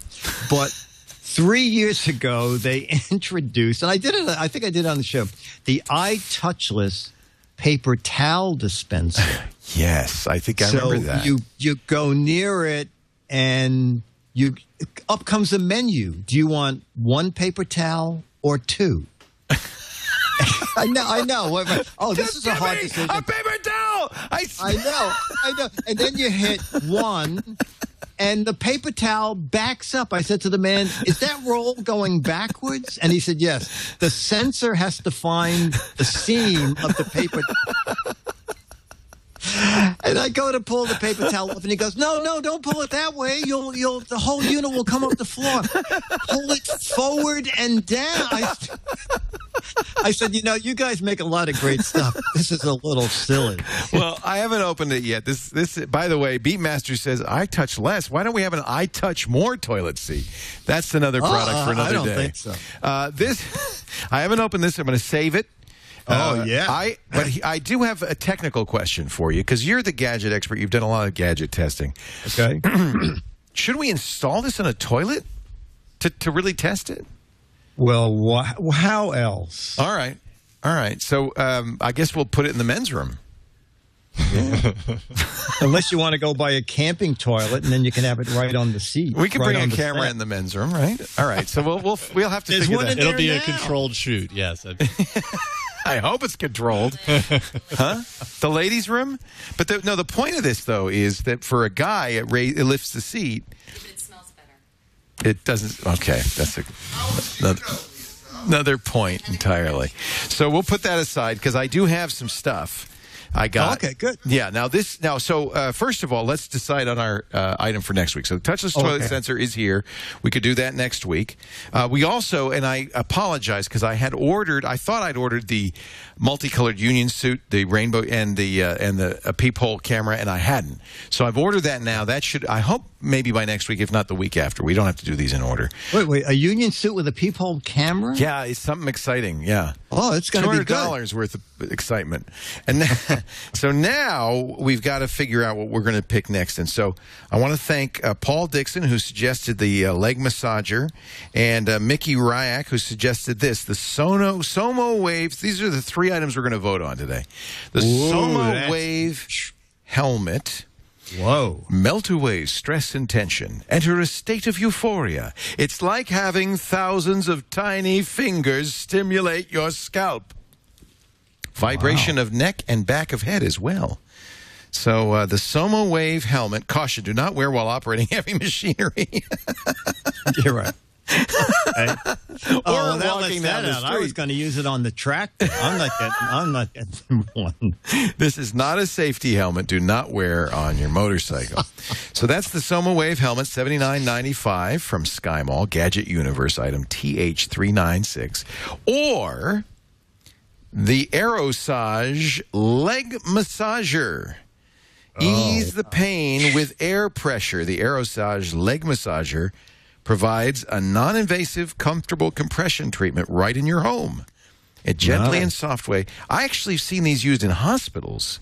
But 3 years ago, they introduced, and I think I did it on the show, the iTouchless paper towel dispenser. Yes, I think I remember that. You go near it, and up comes a menu. Do you want 1 paper towel or 2? I know. Oh, this is a hard decision. A paper towel! I know. And then you hit 1, and the paper towel backs up. I said to the man, is that roll going backwards? And he said, yes. The sensor has to find the seam of the paper towel. And I go to pull the paper towel off, and he goes, no, don't pull it that way. The whole unit will come off the floor. Pull it forward and down. I said, you guys make a lot of great stuff. This is a little silly. Well, I haven't opened it yet. This, by the way, Beatmaster says, I touch less. Why don't we have an I touch more toilet seat? That's another product for another day. I don't think so. I haven't opened this. I'm going to save it. Yeah. But I do have a technical question for you because you're the gadget expert. You've done a lot of gadget testing. Okay. Should we install this in a toilet to really test it? Well, how else? All right. So I guess we'll put it in the men's room. Yeah. Unless you want to go buy a camping toilet, and then you can have it right on the seat. We can bring a camera in the men's room, right? All right. So we'll have to figure that out. It'll be a controlled shoot. Yes. I hope it's controlled. Huh? The ladies' room? But the point of this, though, is that for a guy, it lifts the seat. It smells better. It doesn't. Okay. That's another point entirely. So we'll put that aside because I do have some stuff. I got. Okay, good. Yeah. So first of all, let's decide on our item for next week. So the touchless toilet sensor is here. We could do that next week. We also, and I apologize because I thought I'd ordered the multicolored union suit, the rainbow, and the peephole camera, and I hadn't. So I've ordered that now. That should, I hope, maybe by next week, if not the week after. We don't have to do these in order. Wait, a union suit with a peephole camera? Yeah, it's something exciting. Yeah. Oh, it's going to be good. $200 worth of excitement. And so now we've got to figure out what we're going to pick next. And so I want to thank Paul Dixon, who suggested the leg massager, and Mickey Ryak, who suggested this, the Somo Wave. These are the 3 items we're going to vote on today. The Somo Wave helmet. Whoa. Melt away stress and tension. Enter a state of euphoria. It's like having thousands of tiny fingers stimulate your scalp. Vibration of neck and back of head as well. So the Somo Wave helmet. Caution, do not wear while operating heavy machinery. You're right. Hey. Or that walking lets down that the out. I street. was going to use it on the tractor. I'm not getting one. This is not a safety helmet. Do not wear on your motorcycle. So that's the Somo Wave helmet, $79.95 from Sky Mall, Gadget Universe item TH396. Or the Aerosage leg massager. Ease the pain with air pressure. The Aerosage leg massager provides a non-invasive, comfortable compression treatment right in your home. It gently and soft way. I actually have seen these used in hospitals.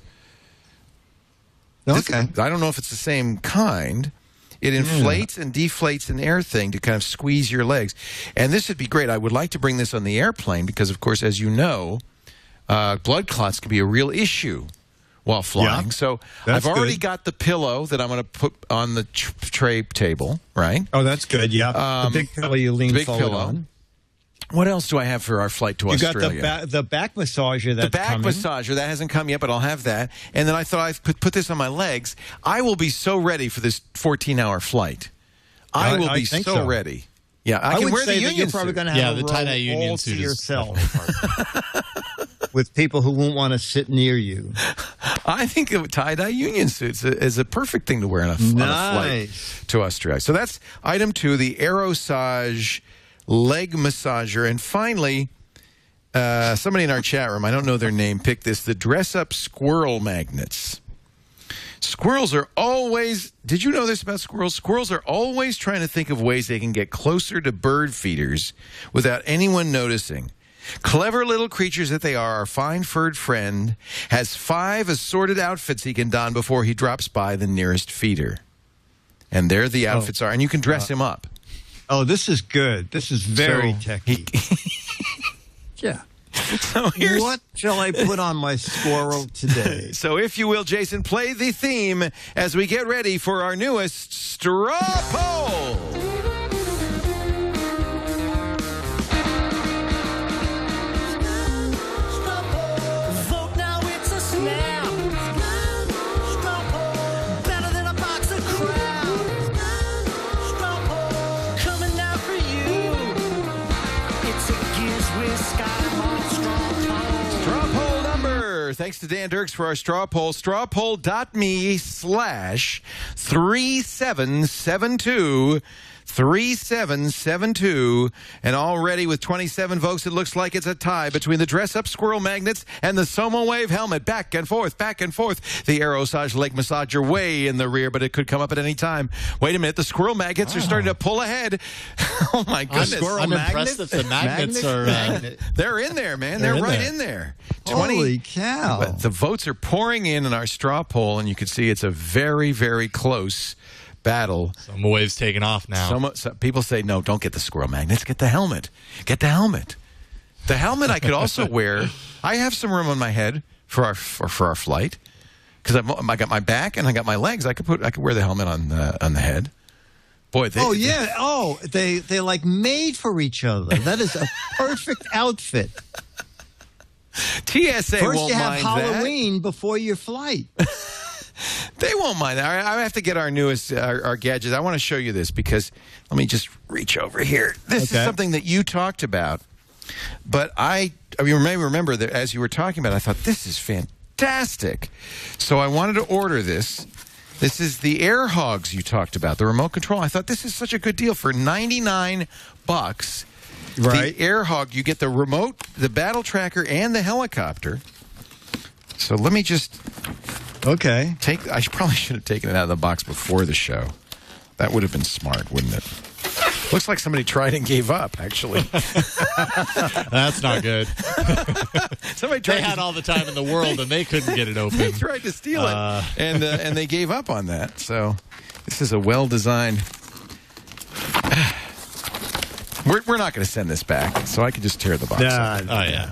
Okay. I don't know if it's the same kind. It inflates and deflates an air thing to kind of squeeze your legs. And this would be great. I would like to bring this on the airplane because, of course, as you know, blood clots can be a real issue while flying. Yeah, so I've already got the pillow that I'm going to put on the tray table, right? Oh, that's good. Yeah, the big pillow you lean forward on. What else do I have for our flight to Australia? You got the back massager that's The back coming. massager, that hasn't come yet, but I'll have that. And then I thought I'd put this on my legs. I will be so ready for this 14-hour flight. I will be so ready. Yeah, I can would wear say the that union you're probably suit. going to have the a tie-dye row union all suit to is yourself with people who won't want to sit near you. I think a tie-dye union suit is a perfect thing to wear on a flight to Australia. So that's item 2, the Aerosage leg massager. And finally, somebody in our chat room, I don't know their name, picked this, the dress-up squirrel magnets. Squirrels are always, did you know this about squirrels? Squirrels are always trying to think of ways they can get closer to bird feeders without anyone noticing. Clever little creatures that they are, our fine furred friend has 5 assorted outfits he can don before he drops by the nearest feeder. And there the outfits are, and you can dress him up. Oh, this is good. This is very techy. Yeah. So what shall I put on my squirrel today? So if you will, Jason, play the theme as we get ready for our newest straw poll. Vote now, it's a snap. Straw poll, better than a box of crap. Straw poll, coming out for you. It's a Giz Wiz Sky Mall straw poll. Straw poll number. Thanks to Dan Dirks for our straw poll. Strawpoll.me/3772. 3772, and already with 27 votes, it looks like it's a tie between the dress-up squirrel magnets and the Somo Wave helmet. Back and forth, back and forth. The Aerosage leg massager way in the rear, but it could come up at any time. Wait a minute, the squirrel magnets are starting to pull ahead. Oh my goodness! I'm impressed that the magnets are. They're in there, man. They're right in there. Holy cow! But the votes are pouring in our straw poll, and you can see it's a very, very close battle. Somo Wave's taking off now. Some people say, no, don't get the squirrel magnets. Get the helmet. Get the helmet. The helmet I could also wear. I have some room on my head for our flight because I got my back and I got my legs. I could wear the helmet on the head. Boy, they like made for each other. That is a perfect outfit. TSA First won't you have mind Halloween before your flight. They won't mind that. I have to get our newest our gadgets. I want to show you this because let me just reach over here. This is something that you talked about, but you may remember that as you were talking about it, I thought this is fantastic. So I wanted to order this. This is the Air Hogs you talked about, the remote control. I thought this is such a good deal for $99. Right. The Air Hog, you get the remote, the battle tracker, and the helicopter. So let me just I probably should have taken it out of the box before the show. That would have been smart, wouldn't it? Looks like somebody tried and gave up, actually. That's not good. Somebody tried They had all the time in the world, and they couldn't get it open. They tried to steal it, and they gave up on that. So this is a well-designed... We're not going to send this back, so I can just tear the box off. Oh, yeah.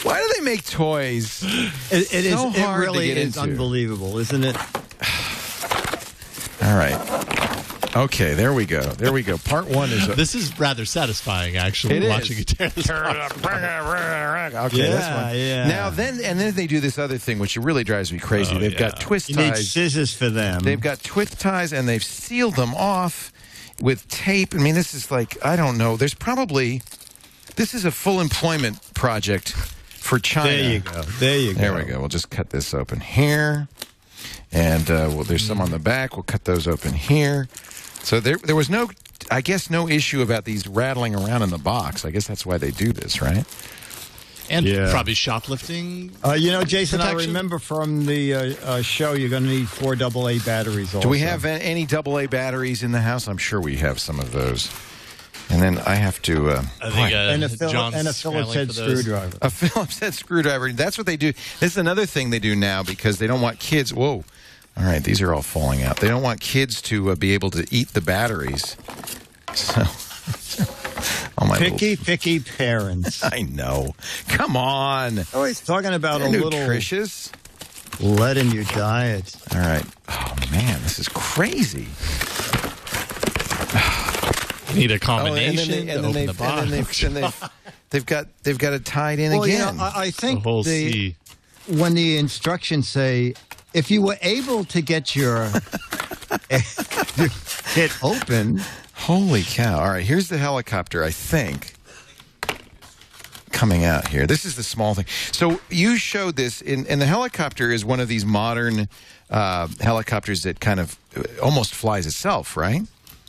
Why do they make toys? It is. So It hard really to get is into. unbelievable, isn't it? All right. Okay, there we go. There we go. Part one is... This is rather satisfying, actually, It watching is. you tear this Tear it box up. apart. Okay, that's Yeah, one. yeah. Now, then they do this other thing, which really drives me crazy. They've got twist You need ties. scissors for them. They've got twist ties, and they've sealed them off with tape. I mean, this is like, I don't know. There's probably... This is a full employment project for China. There you go. There you go. There we go. We'll just cut this open here. And there's some on the back. We'll cut those open here. So there was no, I guess, no issue about these rattling around in the box. I guess that's why they do this, right? And Yeah. probably shoplifting. Jason, I protection? remember from the show you're going to need 4 AA batteries also. Do we have any AA batteries in the house? I'm sure we have some of those. And then I have to... I think and a John's Phillips head scrambling for those. screwdriver. a Phillips head screwdriver. That's what they do. This is another thing they do now because they don't want kids... Whoa. All right, these are all falling out. They don't want kids to be able to eat the batteries. So... oh, my Picky parents. I know. Come on. Oh, he's talking about They're a little nutritious. lead in your diet. All right. Oh, man, this is crazy. Need a combination to open the box. They've got it tied in Well, again. you know, I think The whole C. when the instructions say, if you were able to get your kit open, Holy cow. All right, here's the helicopter, I think, coming out here. This is the small thing. So you showed this, and the helicopter is one of these modern helicopters that kind of almost flies itself, right?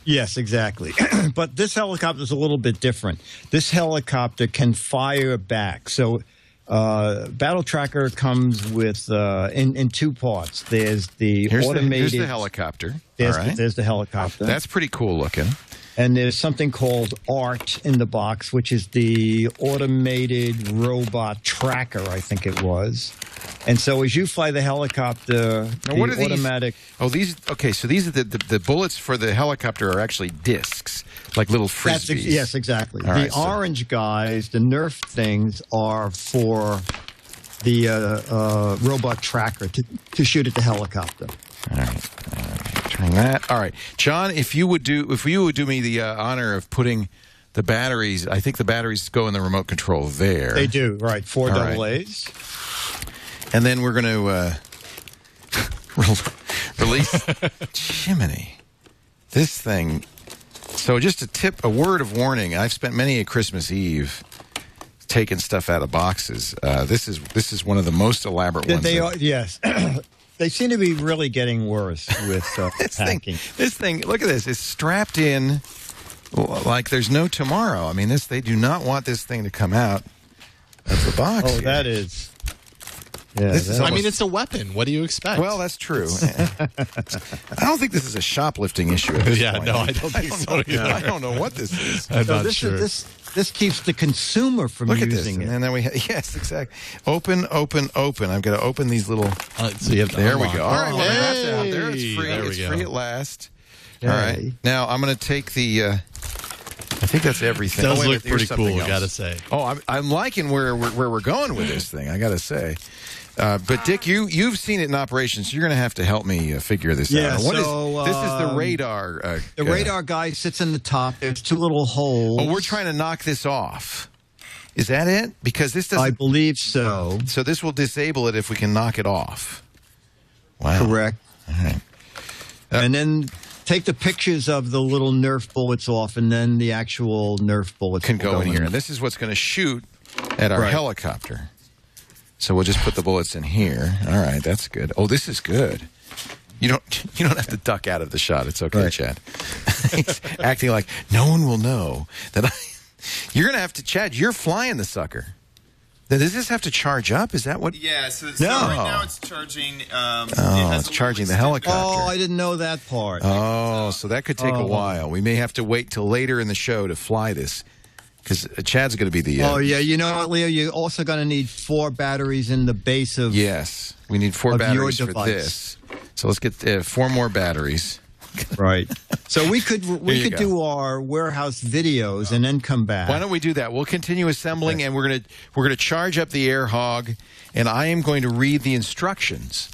yes, exactly. But this helicopter is a little bit different. This helicopter can fire back. So Battle Tracker comes with in 2 parts. There's the automated. Here's the helicopter. There's, All right. there's the helicopter. That's pretty cool looking. And there's something called ART in the box, which is the automated robot tracker, I think it was. And so as you fly the helicopter, Now, what are the automatic... these? Okay, so these are the bullets for the helicopter are actually discs, like little frisbees. Yes, exactly. All The right, so- orange guys, the Nerf things, are for the robot tracker to shoot at the helicopter. All right. Turn that. All right, John. If you would do me the honor of putting the batteries, I think the batteries go in the remote control there. They do, right. 4 All right. AA's. And then we're going to release Jiminy. This thing. So just a word of warning. I've spent many a Christmas Eve taking stuff out of boxes. This is one of the most elaborate ones. They are, yes. They seem to be really getting worse with packing. This thing, look at this. It's strapped in like there's no tomorrow. I mean, they do not want this thing to come out of the box. Oh, here. that is... Yeah, This is I almost- mean, it's a weapon. What do you expect? Well, that's true. I don't think this is a shoplifting issue at this Yeah, point. no, I don't think so either. I don't know what this is. I'm So not this sure. this keeps the consumer from Look at this. using it. And then we yes, exactly. Open. I've got to open these little... So you have to There we unlock. go. All right, well, that's Hey! out there. It's free. There we It's go. free at last. Yay. All right. Now, I'm going to take the... I think that's everything. Does wait a look minute, here's pretty cool, something I gotta else. say. Oh, I'm liking where we're going with this thing, I got to say. But, Dick, you've seen it in operation, so you're going to have to help me figure this Yeah, out. so, This is the radar. The radar guy sits in the top. There's 2 little holes. Oh, we're trying to knock this off. Is that it? Because this doesn't... I believe so. So this will disable it if we can knock it off. Wow. Correct. All right. And then take the pictures of the little Nerf bullets off, and then the actual Nerf bullets Can will go in here. And this is what's going to shoot at our Right. helicopter. So we'll just put the bullets in here. All right, that's good. Oh, this is good. You don't have to duck out of the shot. It's okay, Right. Chad. He's acting like no one will know that You're going to have to, Chad, you're flying the sucker. Now, does this have to charge up? Is that what? Yeah, so right now it's charging. It's charging the helicopter. Oh, I didn't know that part. Oh, so that could take a while. We may have to wait till later in the show to fly this, because Chad's going to be the... oh, yeah. You know what, Leo? You're also going to need 4 batteries in the base of... Yes, we need 4 batteries for this. So let's get 4 more batteries. Right. So we could do our warehouse videos and then come back. Why don't we do that? We'll continue assembling, and we're gonna charge up the air hog, and I am going to read the instructions.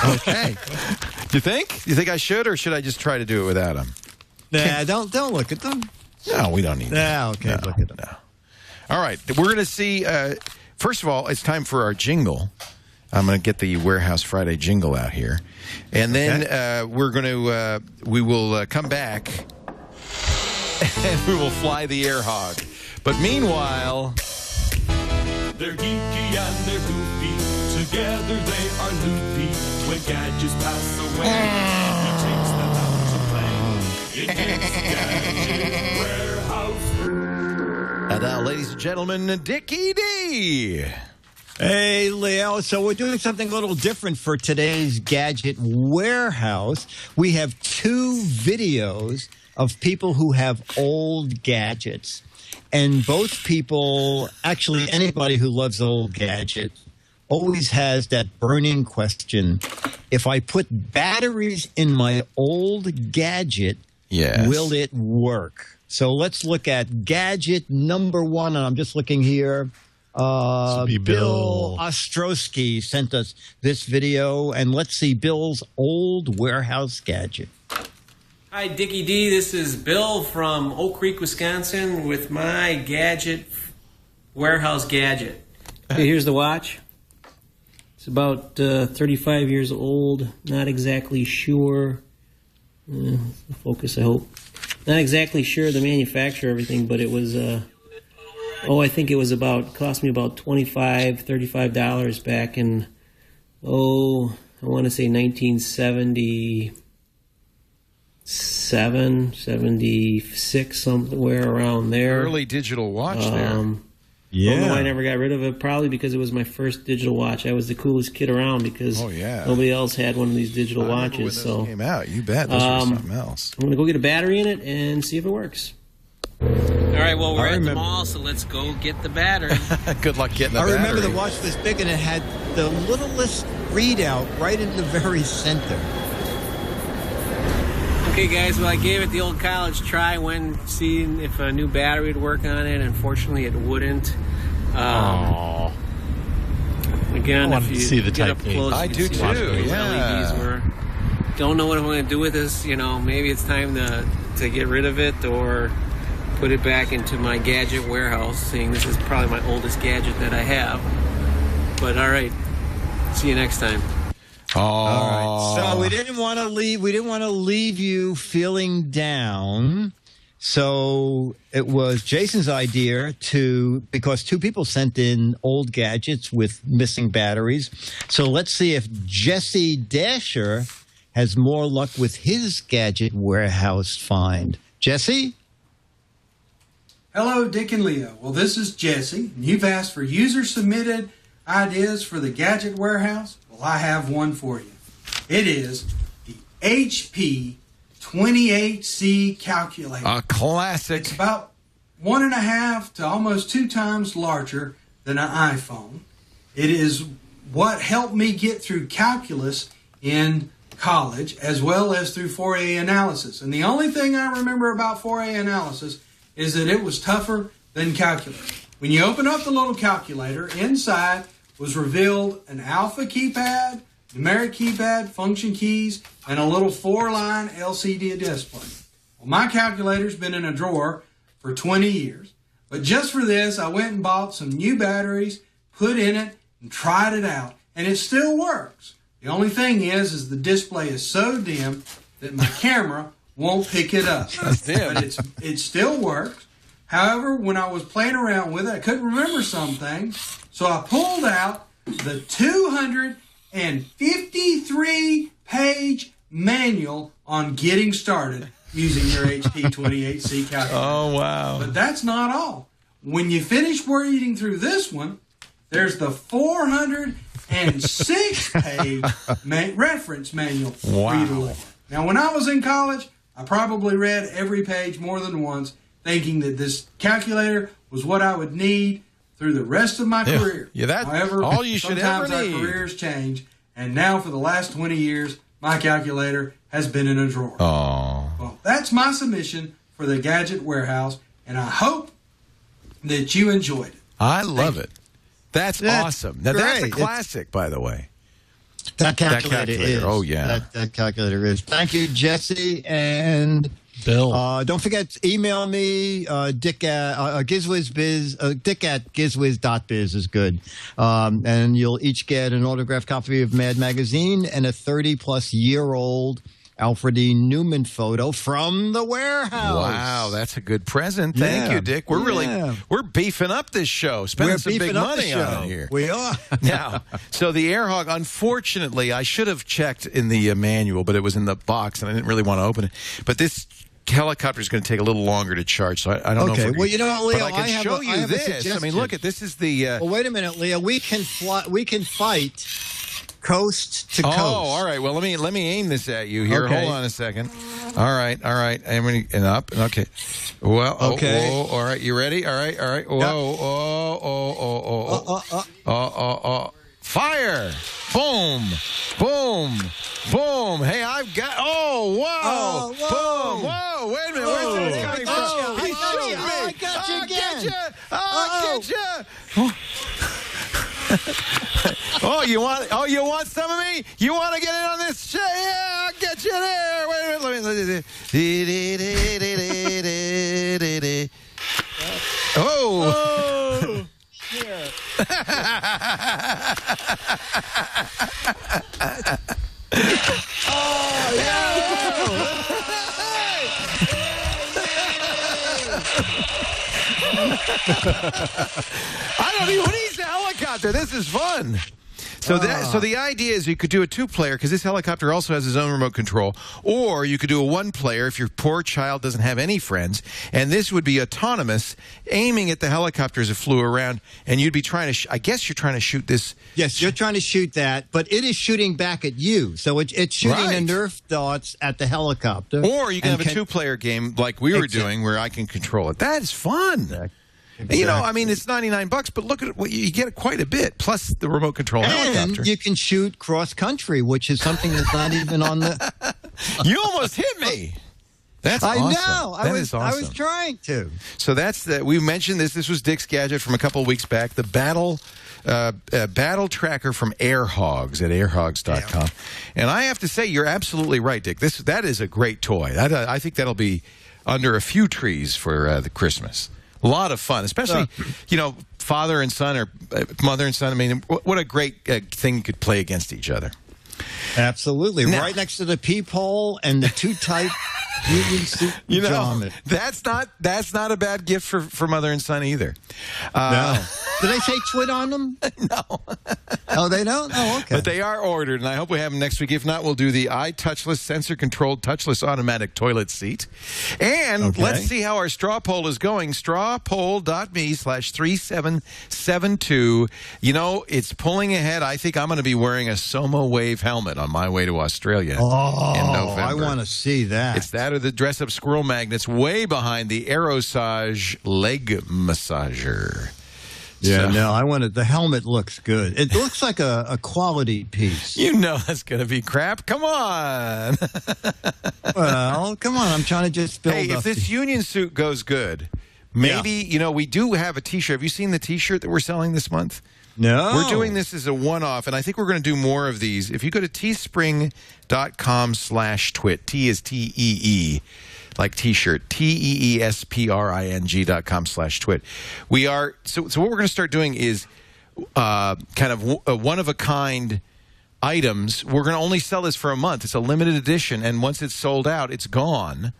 Okay. You think? You think I should, or should I just try to do it without them? Nah, don't look at them. No, we don't need that. Nah, okay, look at them. No. All right, we're going to see. First of all, it's time for our jingle. I'm going to get the Warehouse Friday jingle out here, and then we will come back, and we will fly the air hog. But meanwhile, they're geeky and they're goofy. Together they are loopy. When gadgets pass away, he takes them out to play. It is Gadget Warehouse. And now, ladies and gentlemen, Dickie D. Hey, Leo. So we're doing something a little different for today's Gadget Warehouse. We have 2 videos of people who have old gadgets. And both people, actually anybody who loves old gadgets, always has that burning question. If I put batteries in my old gadget, will it work? So let's look at gadget number 1. And I'm just looking here. Bill Ostrowski sent us this video, and let's see Bill's old warehouse gadget. Hi, Dickie D. This is Bill from Oak Creek, Wisconsin, with my gadget, warehouse gadget. Okay, here's the watch. It's about 35 years old. Not exactly sure. Focus, I hope. Not exactly sure the manufacturer, everything, but it was... I think it was cost me about $25, $35 back in, I want to say 1977, 76, somewhere around there. Early digital watch there. Yeah. Well, no, I never got rid of it, probably because it was my first digital watch. I was the coolest kid around because nobody else had one of these digital watches. When those came out, you bet. Those were something else. I'm going to go get a battery in it and see if it works. All right, well, we're at the mall, so let's go get the battery. Good luck getting the battery. I remember the watch was big, and it had the littlest readout right in the very center. Okay, guys, well, I gave it the old college try when seeing if a new battery would work on it. Unfortunately, it wouldn't. Again, if you see the get up close, I do too, LEDs were. Don't know what I'm going to do with this. Maybe it's time to get rid of it or put it back into my gadget warehouse, seeing this is probably my oldest gadget that I have. But all right, see you next time. All right. So we didn't want to leave you feeling down. So it was Jason's idea because 2 people sent in old gadgets with missing batteries. So let's see if Jesse Dasher has more luck with his gadget warehouse find. Jesse? Hello, Dick and Leo. Well, this is Jesse, and you've asked for user-submitted ideas for the Gadget Warehouse. Well, I have one for you. It is the HP 28C calculator. A classic. It's about 1.5 to almost 2 times larger than an iPhone. It is what helped me get through calculus in college, as well as through 4A analysis. And the only thing I remember about 4A analysis is that it was tougher than calculus. When you open up the little calculator, inside was revealed an alpha keypad, numeric keypad, function keys, and a little 4-line LCD display. Well, my calculator's been in a drawer for 20 years. But just for this, I went and bought some new batteries, put in it, and tried it out. And it still works. The only thing is the display is so dim that my camera won't pick it up. That's dim. But it still works. However, when I was playing around with it, I couldn't remember some things. So I pulled out the 253-page manual on getting started using your HP 28C calculator. Oh, wow. But that's not all. when you finish reading through this one, there's the 406-page reference manual for you to look. Now, when I was in college, I probably read every page more than once, thinking that this calculator was what I would need through the rest of my career. However, all you should ever need. Sometimes our careers change, and now for the last 20 years, my calculator has been in a drawer. Oh. Well, that's my submission for the Gadget Warehouse, and I hope that you enjoyed it. I love it. That's awesome. Now, that's a classic, by the way. That calculator is. Oh, yeah. That calculator is. Thank you, Jesse and Bill. Don't forget to email me, Dick at GizWiz.Biz. Dick at GizWiz.Biz is good. And you'll each get an autographed copy of Mad Magazine and a 30-plus-year-old Alfred E. Newman photo from the warehouse. Wow, that's a good present. Thank you, Dick. We're beefing up this show, spending some big money on it here. We are. Now, so the Air Hog, unfortunately, I should have checked in the manual, but it was in the box, and I didn't really want to open it. But this helicopter is going to take a a little longer to charge, so I don't know. Okay, well, you know, Leo, but I can show you this. I mean, look at this. Is the? Well, wait a minute, Leo. We can fight coast to coast. Oh, all right. Well, let me aim this at you here. Okay. Hold on a second. All right. And up. Okay. Well. Okay. All right. You ready? All right. Whoa. Yep. Fire! Boom! Boom! Boom! Hey, I've got. Oh, wow! Boom! Whoa! Wait a minute! Where's this coming from? He's shooting me! I got you again! I get you! Oh, you want some of me? You want to get in on this shit? Yeah, I'll get you there. Wait a minute. Let me. Oh. Here. Oh, I don't even need the helicopter. This is fun. So the idea is you could do a two-player because this helicopter also has its own remote control, or you could do a one-player if your poor child doesn't have any friends, and this would be autonomous, aiming at the helicopter as it flew around, and you'd be trying to. I guess you're trying to shoot this. Yes, you're trying to shoot that, but it is shooting back at you, so it's shooting the Nerf darts at the helicopter. Or you can have a two-player game like we were doing, where I can control it. That is fun. Exactly. You know, I mean, it's $99, but look at what you get quite a bit, plus the remote control helicopter. And you can shoot cross country, which is something that's not even on the. You almost hit me. That's awesome. I know. That is awesome. I was trying to. So that's we mentioned this. This was Dick's Gadget from a couple of weeks back. The battle tracker from Air Hogs at airhogs.com. And I have to say, you're absolutely right, Dick. That is a great toy. I think that'll be under a few trees for the Christmas. A lot of fun, especially, father and son or mother and son. I mean, what a great thing you could play against each other. Absolutely. Now, right next to the peephole and the two-type union suit pajamas. That's not a bad gift for mother and son either. No. Do they say TWiT on them? No. Oh, they don't? Oh, okay. But they are ordered, and I hope we have them next week. If not, we'll do the iTouchless, sensor-controlled, touchless automatic toilet seat. And let's see how our straw poll is going. Strawpoll.me/3772. You know, it's pulling ahead. I think I'm going to be wearing a Soma Wave helmet on my way to Australia in November. I want to see that. It's that or the dress-up squirrel magnets way behind the Aerosage leg massager. Yeah, no, I wanted the helmet looks good. It looks like a quality piece. You know that's going to be crap. Come on. Well, come on. I'm trying to just build up. Hey, if this union suit goes good, maybe, we do have a T-shirt. Have you seen the T-shirt that we're selling this month? No. We're doing this as a one-off, and I think we're going to do more of these. If you go to teespring.com/twit, T is T-E-E, like T-shirt, TEESPRING.com/twit. We are, so what we're going to start doing is kind of one-of-a-kind items. We're going to only sell this for a month. It's a limited edition, and once it's sold out, it's gone.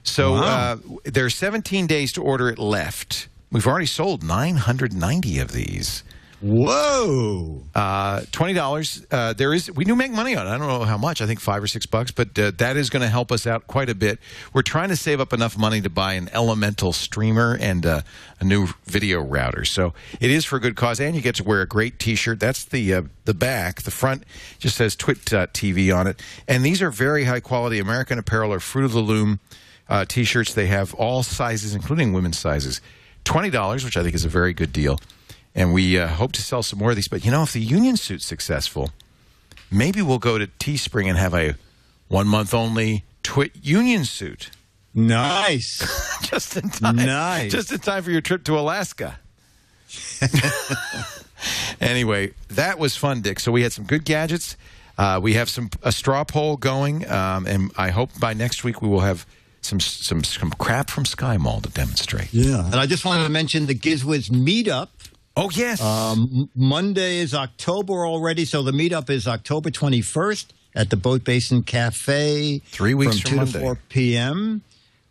So there are 17 days to order it left. We've already sold 990 of these. Whoa! $20. We do make money on it. I don't know how much. I think $5 or $6, but that is going to help us out quite a bit. We're trying to save up enough money to buy an elemental streamer and a new video router. So it is for a good cause, and you get to wear a great T-shirt. That's the back. The front just says TWiT.TV on it, and these are very high quality American Apparel or Fruit of the Loom T-shirts. They have all sizes, including women's sizes. $20, which I think is a very good deal. And we hope to sell some more of these. But, if the union suit's successful, maybe we'll go to Teespring and have a 1 month only TWiT union suit. Nice. Just in time. Nice. Just in time for your trip to Alaska. Anyway, that was fun, Dick. So we had some good gadgets. We have a straw poll going. And I hope by next week we will have some crap from Sky Mall to demonstrate. Yeah. And I just wanted to mention the GizWiz meetup. Oh, yes. Monday is October already, so the meetup is October 21st at the Boat Basin Cafe. 3 weeks from 2 Monday. to 4 p.m.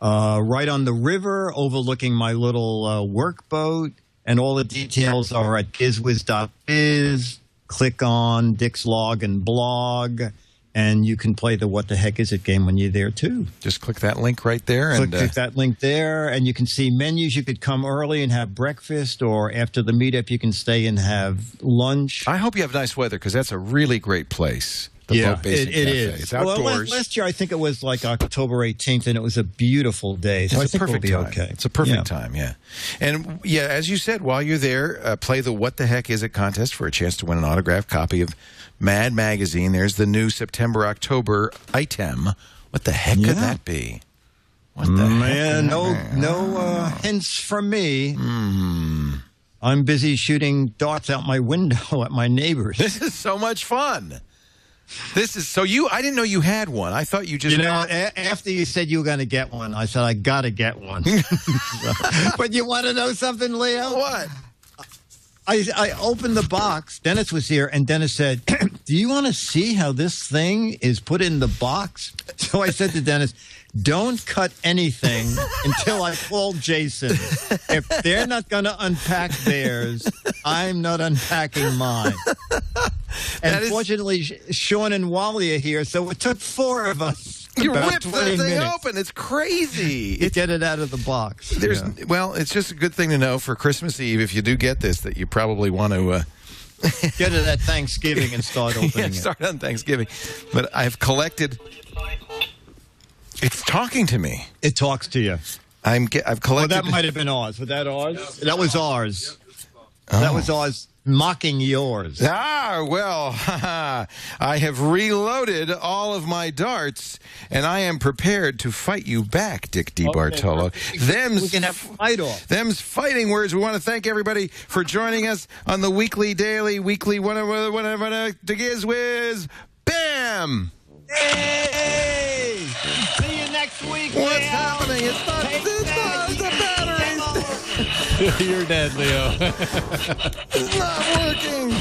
Right on the river, overlooking my little workboat. And all the details are at GizWiz.Biz. Click on Dick's log and blog. And you can play the What the Heck Is It game when you're there, too. Just click that link right there. Click that link there, and you can see menus. You could come early and have breakfast, or after the meetup, you can stay and have lunch. I hope you have nice weather, because that's a really great place. Yeah, Boat Basin it Cafe. is. It's outdoors. Well, last year, I think it was like October 18th, and it was a beautiful day. So I think it'll be okay. It's a perfect time, yeah. And, yeah, as you said, while you're there, play the What the Heck Is It contest for a chance to win an autographed copy of Mad Magazine. There's the new September-October item. What the heck could that be? What the heck? No hints from me. I'm busy shooting darts out my window at my neighbors. This is so much fun. I didn't know you had one. I thought you just... after you said you were going to get one, I said, I got to get one. But you want to know something, Leo? What? I opened the box. Dennis was here, and Dennis said, do you want to see how this thing is put in the box? So I said to Dennis, don't cut anything until I call Jason. If they're not going to unpack theirs, I'm not unpacking mine. And fortunately, Sean and Wally are here, so it took 4 of us. You whipped the thing open. It's crazy. Get it out of the box. Well, it's just a good thing to know for Christmas Eve, if you do get this, that you probably want to... get it at Thanksgiving and start opening it. Start on Thanksgiving. But I've collected... It's talking to me. It talks to you. I've collected... Well, that might have been ours. Was that ours? That was ours. Oh. That was ours. Mocking yours. Well, I have reloaded all of my darts, and I am prepared to fight you back, Dick DeBartolo. Okay, we can have fight off. Them's fighting words. We want to thank everybody for joining us on the weekly, whatever, the Giz Wiz. Bam! Hey! See you next week. What's happening? It's the batteries. You're dead, Leo. It's not working.